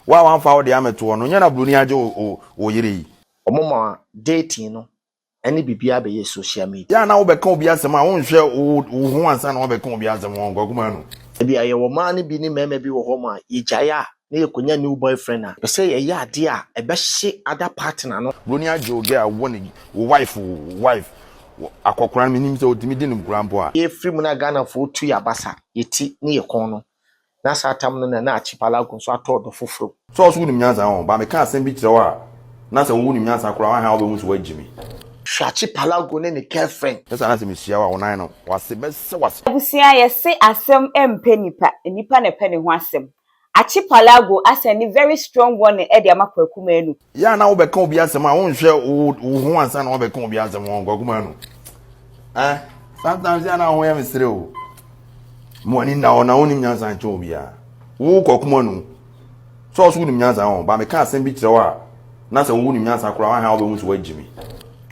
wa wan fa wo de ameto no nya na broni age o yire yi omoma dating no any bibia be social media ya na wo be kan obi asem a wo nhwe wo ho ansa na wo be kan obi asem wo ngoguma no bia ye wo ma ne bi ni mema bi wo ho ma yigaya na ye konya new boyfriend a be say ye ade a e be hye other partner no broni age o girl wo ne wife akokora me nim se otimi di nim kurampo a ye free mu na Ghana fo tu ya basa yeti ne ye kon no na satam no na Achipalago so atodo foforo so so nim nyansa ho ba me ka asem bi kire wa na se wo nim nyansa kora wa ha wo be hu so wagimi Achipalago ne girlfriend esa na se me hia wa wonan no wase be se wase abusia ye se asem empe nipa na pe ne ho asem Achipalago aseni very strong one e de ama Kwaku Manu ya na wo be kan obi asem a wo nhwe wo ho ansa na wo be kan obi asem wo ngoguma no sometimes ya na wo ya misre o mo ani na ona onim nyansa nche obi a wo Kwaku Manu so so nim nyansa ho ba me ka asem bi kire wa na se wo nim nyansa kora wa ha wo be hu so wagimi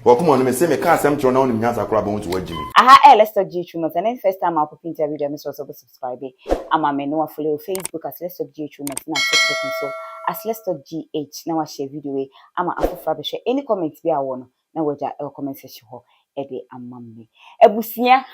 Kwaku Manu me se me ka asem kire na wo nim nyansa kora be hu so wagimi let's talk ghtrends and then first time I'll put into video me so subscribe ama me no follow Facebook as let's talk ghtrends na TikTok so as let's talk gh na wa share video we ama afofra be share any comment bi awo no na waja comment section ho e de amamme ebusia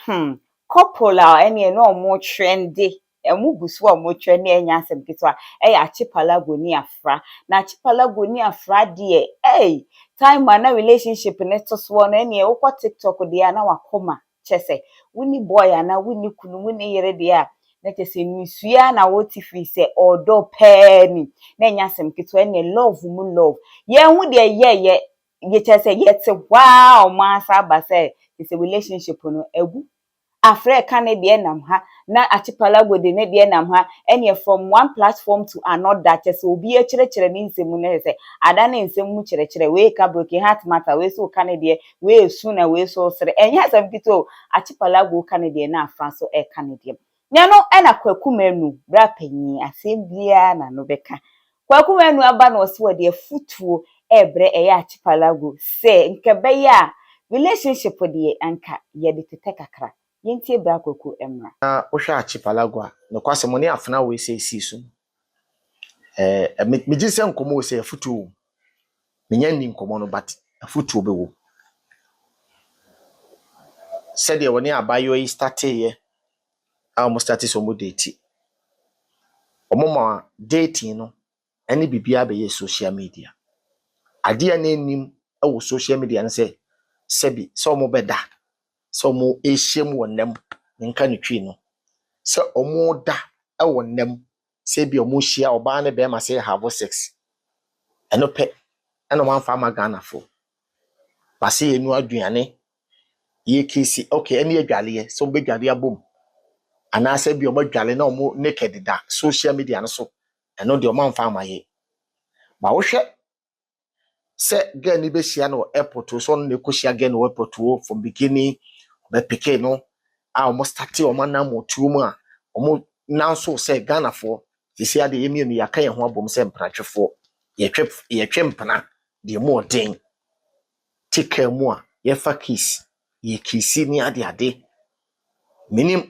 couple a ene no mo trendy emu busu a mo trend na enya asem kitwa Achipalago ni Afrah na Achipalago ni Afrah de time na relationship ne to so na ene ukwa TikTok de na wakoma chese wuni boy ana wuni kunu wuni yere de a na chese nisua na woti fi se odo peni na enya asem kitwa ene love mu love ye hu de ye chese yete wow ma saba say it's a relationship no egu Afrah kane de nam ha na Achipalago de ne de nam ha ene from one platform to another chese obi e kire ni nsemu ne se ada na nsemu kire we ka broken heart matter we so kane de we su na we so sere enya asem kito Achipalago kane de na Afrah so e kane de nya no na Kwaku Manu bra panyi asem bia na no beka Kwaku Manu aba na osi wo de futuo ebre Achipalago se nke be ya relationship de anka ye de tete kakra yenti bra Kwaku emra na wo hwa Achipalago a no kwase mo ne afna we say si so me gise nkomo we say futuo me nya ni nkomo no but futuo be wo said ye woni abayo yi start ye almost start so mo date omoma dating no any bibia be social media ade na enim wo social media no say sebi so mo beda so mo ehiem wonam nka ne twi no se omo da wonam sebi omo hia oba ne be ma say have sex eno pe eno man fa magana fo ba se enu aduane ye kisi okay eni adwale ye so be dwale abom ana se bi omo dwale na omo naked da social media no so eno de omo amfa amaye ba wo hwe se girl ni be hia no airport so no ne ko hia girl no airport from beginning be pick no omo start omo na motuo mu a omo nanso se Ghana for sisi ade yemi ni yaka ye ho abom se mpratwefo ye twempana de mo den take mu a ye fa kiss ye kisi ni ade minim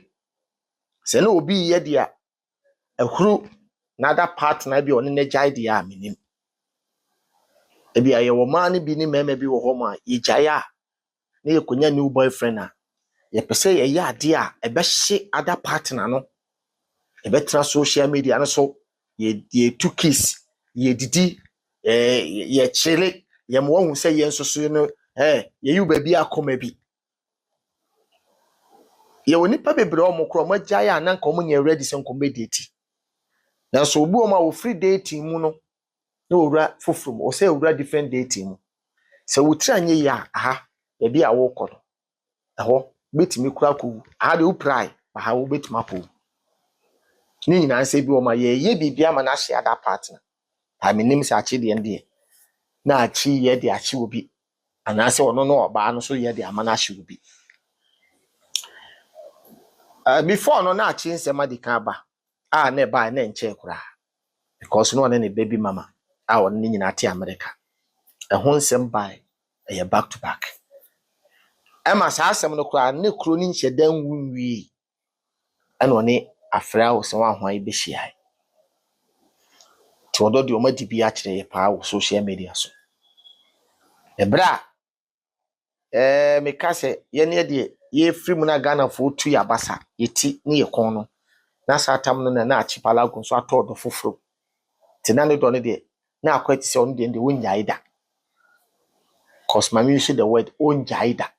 se no obi ye dia ehuru na other partner bi oni na jai dia minim ebi aye wo ma ne bi ni mema bi wo ho ma ye jai a na ye konya new boyfriend a ye pese ye ade a ebe hye other partner no ebe tra social media no so ye two kiss ye didi ye chile ye mo hu se ye nsoso no ye yu ba bi akoma bi ye woni pa bebre o mo kro mo jai a na nka mo nya ready se nko medate na so obu o ma wo free dating mu no na owura foforo o say owura different dating mu se wo tira nye ya aha e bi a wo kọ no eho betimi kura ko aha de wo prai aha wo betima po ni nyina se bi o ma ye bibia ma na hye ada partner ha menim se achi de ende na achi ye de achi obi ana se ono no oba no so ye de ama na hye obi before no na achi nsema de ka ba na ba na nche kura because no one ne baby mama on ni nyina ate America ho nsem bai back to back ema sa asem no kura ne kro ni nhyedan wunwi ana one Afrah wo se wa hwan be hia to odo de oma di bi a kire pa wo social media so ebra me ka se ye ne de ye free mu na Ghana fo tu ya basa yeti ne ye kon no na satam no na Achipalago so atodo foforo ti na ne do ne de na akwati se on de wonyae da cause mami use the word onyae da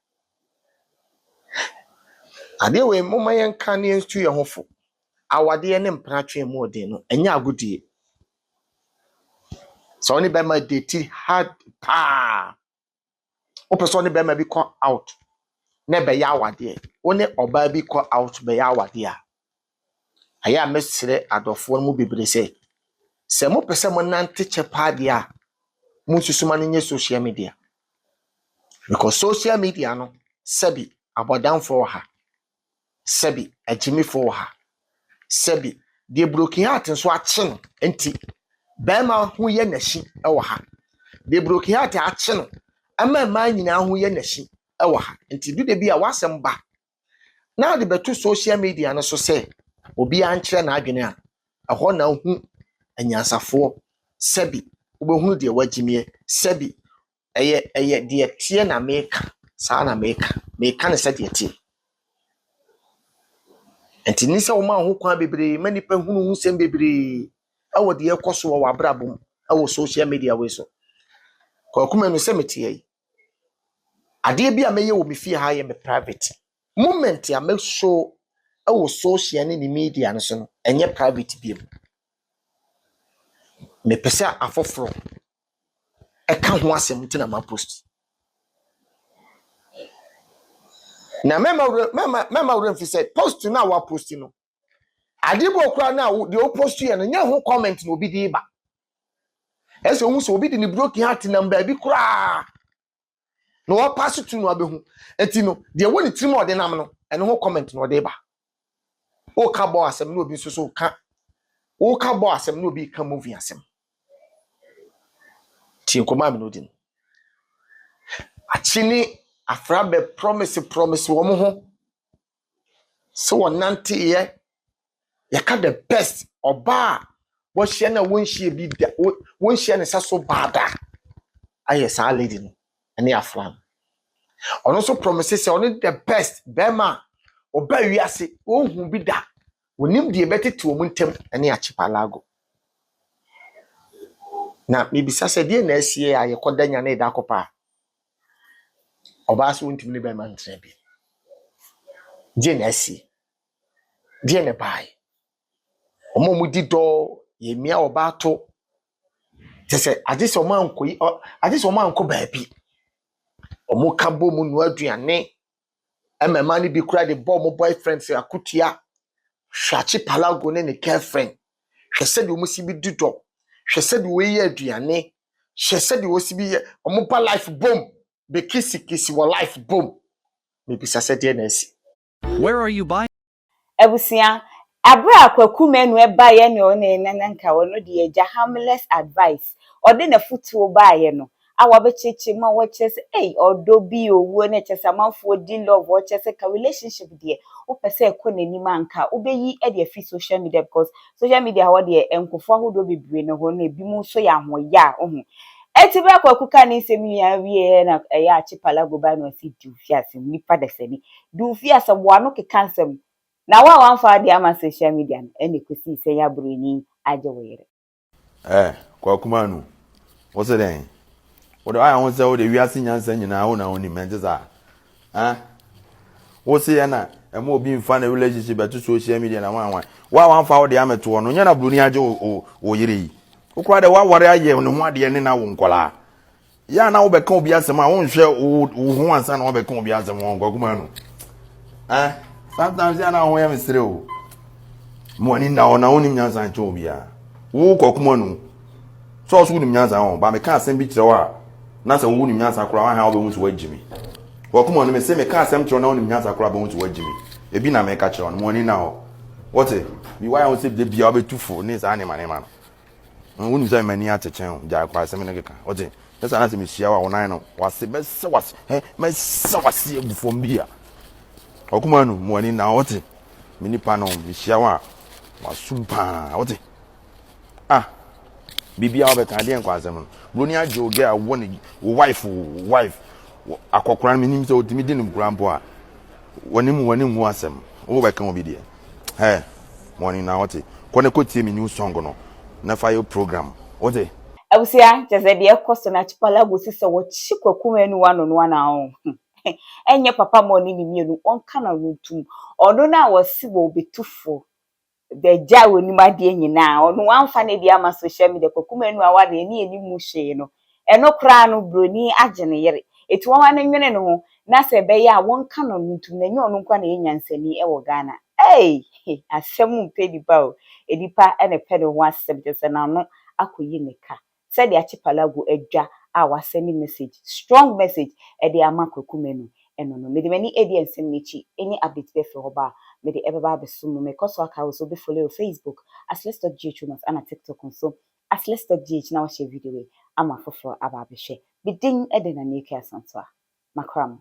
ade we moma yen kan ne tu ye hofo awade ne mpratwe mu ode no enya agudie so oni be ma date hard pa o person ni be ma bi call out ne be ya awade one oba bi call out be ya awade a aya mesire adofo mu bebre se mo pese mo nante chepa de a mo susuma no nye social media because social media no sebi abodan for ha sebi ajimi for ha sebi de broken heart nso ache no enti be ma hu ye nashi e wo ha de broken heart ache no ama ma nyina hu ye nashi e wo ha enti du de bi a wasem ba na de beto social media no so se obi ankyere na adwene a ɛhɔ na hu anyansafo sebi obehu de wagimie sebi eye de tie na meka saa na meka ne se de tie enti ni se wo ma ho kwa bebre manipa hunu hu sem bebre awo de ekoso wo abrabom awo social media we so Kwaku menu se metie yi ade bi a meye wo me fie ha ye me private moment a me show awo social ne media no so no enye private bi me pese afoforo eka ho asem ntina ma post na mema we say post na wa post no ade bo okra na de o post ye no nya ho comment no obi di ba ese ohun so obi di ni broken heart number bi kra no wa pass to no abehu enti no de woni trim ode nam no ene ho comment no ode ba o ka bo asem no obi so ka o ka bo asem no obi ka movie asem ti nkoma me no din achini Afrah be promise wo mo ho so wonante ye ka the best oba wo hye na wonhye bi da wonhye ne saso bada aye sa lady no ene Afrah ono so promise say ono the best bema oba wiase ohun bi da wonim de betete wo muntem ene Achipalago na mebisa se de na asie aye kodanya na ida kopa oba so wontim ne bema ntre bi je na asie je ne bai omo mudi do ye mia oba to tese agese omo ankoyi agese omo anko baabi omo ka bo mu no aduane emema ni bi kura de bo mo boyfriends akutia Achipalago ne girlfriend hwese de omo si bi dudo hwese de we ye aduane hwese de wo si bi omo pa life boom be kisi wo life boom me bi sa se de na asi. Where are you buying? Ebusia abra Kwaku menu eba ye ne one nananka wono de eja harmless advice ode na futuo ba ye no awa be cheche ma wo chese odo bi owo na chese amanfo di love wo chese ka relationship de wo pese ekọ nanim anka wo be yi e de fi social media because social media wo de enkofo ahodo bebre no ho na ebi mu so ya hoya ohun eti bra Kwaku ka ni semi ya wie na ya Achipalago ba no si du fiase nipa de seni du fiase bo ano ke kansem na wa fa de ama social media ene kwesi se ya broni aje were Kwaku Manu wo se den wo de ayan se wo de wiase nyansa nyina wo na woni menjeza wo se ya na emo obi mfa na relationship beto social media na wa fa wo de ameto no nya na broni aje wo yire yi wo kura de wa ware aye no ho ade ne na wo nkola ya na wo be kan obi asem a wo nhwe wo ho ansa na wo be kan obi asem wo Kwaku Manu sometimes ya na ho ya mesere o mo ni na ona onim nyansa nche obi a wo Kwaku Manu so so onim nyansa ho ba me ka asem bi kire wa na se wo onim nyansa kura wa ha wo be hu so wagimi Kwaku Manu me se me ka asem kire na onim nyansa kura be hu so wagimi ebi na me ka kire mo ni na ho what bi wa ya se de bia obetufo ni sa ne ma no wonim se me ni atechen ja kwa asem ne keka what esa na se me hia wa wonan no wase me se wase me se wase ebufo bia Kwaku Manu mo ni na what mini pa no me hia wa wasumpa what bibia obeka de enko asem no broni ajo ge a wo ne wife akokora me nim se otimi di nim kura mpo a wonim asem wo beka obi de morning na wote kone ko tie me new song no na fire program wote abusia jeze de ekoso na Achipalago sise wo chi Kwaku Manu wano no na o enye papa mo ni mienu onka na runtum ono na wasi wo betufo de ja woni made nyina ono wanfa na di ama social media Kwaku Manu awade ni mu hwe no eno kra no broni agene yere eti won wan nwene no ho na se be ya wonka na runtum na nye ono nkwa na enyansani e wo Ghana asem mpedi ba o edipa ene pede ho asem je se na no akoyi nika said the Achipalago edja a waseni message strong message e de ama Kwaku Manu eno no me de mani e de ensem nichi any update be for oba me de ebeba be sumu me koso aka so be follow Facebook as ghtrends and TikTok so as ghtrends na wa share video we ama foforo aba be hwe bidin e de na neke asanto a makram